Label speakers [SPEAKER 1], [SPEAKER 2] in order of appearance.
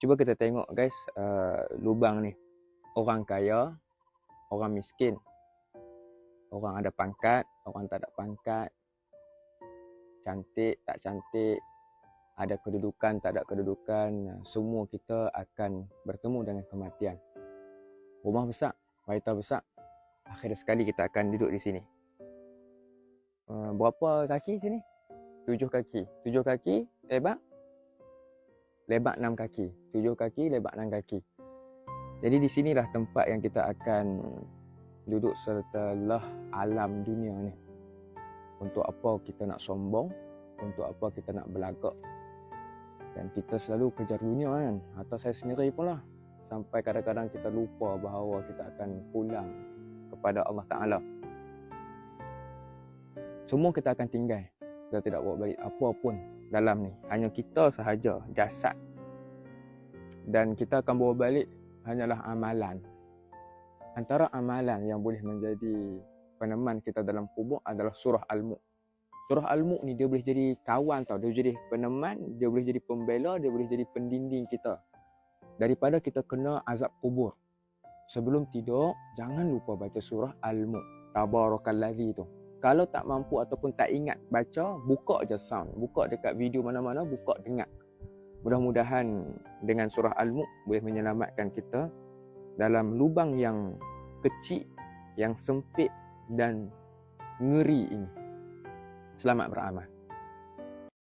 [SPEAKER 1] Cuba kita tengok guys, lubang ni. Orang kaya, orang miskin, orang ada pangkat, orang tak ada pangkat, cantik, tak cantik, ada kedudukan, tak ada kedudukan, semua kita akan bertemu dengan kematian. Rumah besar, kereta besar, akhir sekali kita akan duduk di sini. Berapa kaki sini? 7 kaki. 7 kaki, lebar 6 kaki. 7 kaki, lebar 6 kaki. Jadi di sinilah tempat yang kita akan duduk setelah alam dunia ni. Untuk apa kita nak sombong? Untuk apa kita nak belagak? Dan kita selalu kejar dunia kan. Atau saya sendiri pun lah. Sampai kadang-kadang kita lupa bahawa kita akan pulang kepada Allah Ta'ala. Semua kita akan tinggal. Kita tidak bawa balik apa pun dalam ni. Hanya kita sahaja, jasad. Dan kita akan bawa balik hanyalah amalan. Antara amalan yang boleh menjadi peneman kita dalam kubur adalah surah Al-Mulk. Surah Al-Mulk ni dia boleh jadi kawan tau. Dia boleh jadi peneman, dia boleh jadi pembela, dia boleh jadi pendinding kita. Daripada kita kena azab kubur. Sebelum tidur, jangan lupa baca surah Al-Mulk. Tabarakalladzi tu. Kalau tak mampu ataupun tak ingat baca, buka je sound. Buka dekat video mana-mana, buka dengar. Mudah-mudahan dengan surah Al-Mulk boleh menyelamatkan kita dalam lubang yang kecil, yang sempit dan ngeri ini. Selamat beramal.